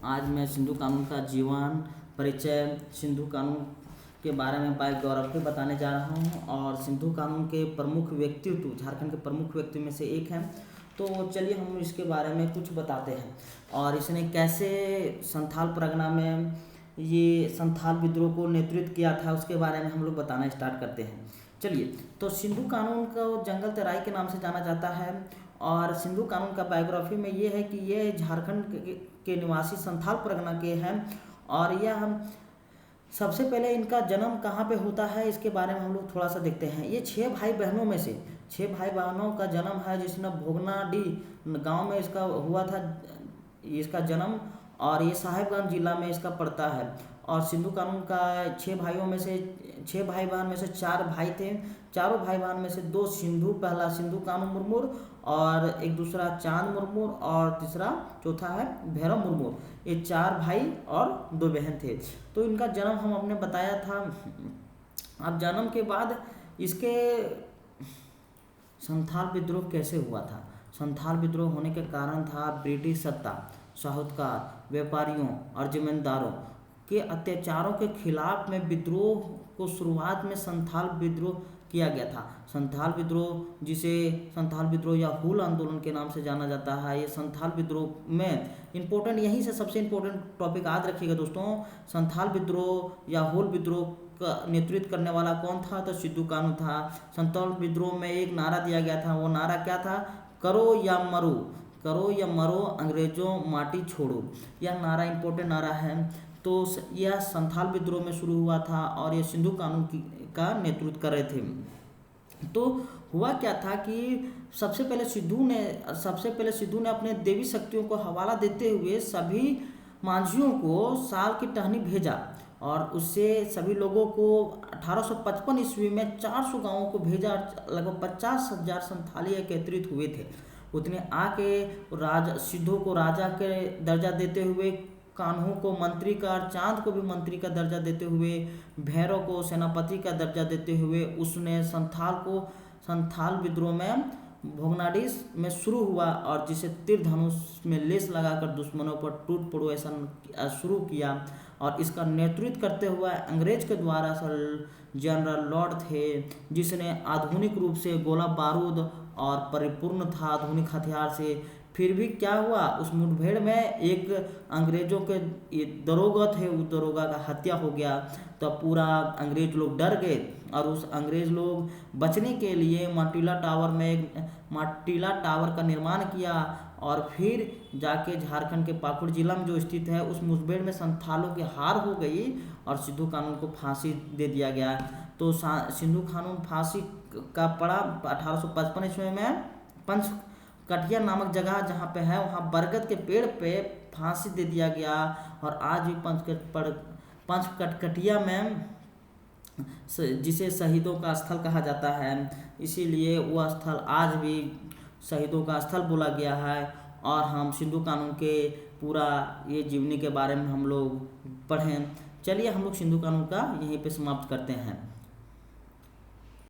आज मैं सिंधु कानून का जीवन परिचय, सिंधु कानून के बारे में बायोग्राफी बताने जा रहा हूँ और सिंधु कानून के प्रमुख व्यक्तित्व, झारखंड के प्रमुख व्यक्ति में से एक हैं। तो चलिए हम इसके बारे में कुछ बताते हैं और इसने कैसे संथाल परगना में ये संथाल विद्रोह को नेतृत्व किया था, उसके बारे में हम लोग बताना स्टार्ट करते हैं। चलिए, तो सिंधु कानून को जंगल तराई के नाम से जाना जाता है और सिंधु कानून का बायोग्राफी में ये है कि ये झारखंड के निवासी संथाल परगना के हैं और यह हम सबसे पहले इनका जन्म कहाँ पे होता है इसके बारे में हम लोग थोड़ा सा देखते हैं। ये 6 भाई बहनों में से 6 भाई बहनों का जन्म है, जिसने भोगनाडी गांव में इसका हुआ था इसका जन्म, और ये साहेबगंज जिला में इसका पड़ता है। और सिंधु कानून का 6 भाइयों में से 6 भाई बहन में से 4 भाई थे। चारों भाई बहन में से 2 सिंधु, पहला सिंधु कानू मुर्मू और एक दूसरा चांद मुर्मू और तीसरा चौथा है भैरव मुर्मू। ये 4 भाई और 2 बहन थे। तो इनका जन्म हम आपने बताया था। अब जन्म के बाद इसके संथाल विद्रोह कैसे हुआ था? संथाल विद्रोह होने के कारण था ब्रिटिश सत्ता, साहूकार, व्यापारियों और जमींदारों के अत्याचारों के खिलाफ में विद्रोह को शुरुआत में संथाल विद्रोह किया गया था। संथाल विद्रोह, जिसे संथाल विद्रोह या हूल आंदोलन के नाम से जाना जाता है, ये संथाल विद्रोह में इम्पोर्टेंट, यहीं से सबसे इम्पोर्टेंट टॉपिक याद रखिएगा दोस्तों। संथाल विद्रोह या हूल विद्रोह का नेतृत्व करने वाला कौन था? तो सिंधु कानू था। संथाल विद्रोह में एक नारा दिया गया था, वो नारा क्या था? करो या मरो, करो या मरो, अंग्रेजों माटी छोड़ो। यह नारा इम्पोर्टेंट नारा है। तो यह संथाल विद्रोह में शुरू हुआ था और ये सिंधु कानून का नेतृत्व कर रहे थे। तो हुआ क्या था कि सबसे पहले सिद्धू ने अपने देवी शक्तियों को हवाला देते हुए सभी मांझियों को साल की टहनी भेजा और उससे सभी लोगों को 1855 ईस्वी में 400 गांवों को भेजा। लगभग 50,000 संथाली एकत्रित हुए थे। उतने आके सिद्धू को राजा के दर्जा देते हुए, कान्हू को मंत्री का और चांद को भी मंत्री का दर्जा देते हुए, भैरव को सेनापति का दर्जा देते हुए उसने संथाल विद्रोह में भोगनाडी में शुरू हुआ और जिसे तीर धनुष में लेस लगाकर दुश्मनों पर टूट पड़ो ऐसा शुरू किया। और इसका नेतृत्व करते हुए अंग्रेज के द्वारा जनरल लॉर्ड थे, जिसने आधुनिक रूप से गोला बारूद और परिपूर्ण था आधुनिक हथियार से। फिर भी क्या हुआ, उस मुठभेड़ में एक अंग्रेजों के दरोगा थे, उस दरोगा का हत्या हो गया। तो पूरा अंग्रेज लोग डर गए और उस अंग्रेज लोग बचने के लिए माटीला टावर का निर्माण किया और फिर जाके झारखंड के पाकुड़ जिला में जो स्थित है उस मुठभेड़ में संथालों की हार हो गई और सिंधु कानून को फांसी दे दिया गया। तो सिंधु कानून फांसी का पड़ा 1855 ईस्वी में पंचकटिया नामक जगह जहाँ पे है, वहाँ बरगद के पेड़ पे फांसी दे दिया गया। और आज भी पंचकटिया में जिसे शहीदों का स्थल कहा जाता है, इसीलिए वह स्थल आज भी शहीदों का स्थल बोला गया है। और हम सिंधु कानून के पूरा ये जीवनी के बारे में हम लोग पढ़ें। चलिए हम लोग सिंधु कानून का यहीं पे समाप्त करते हैं।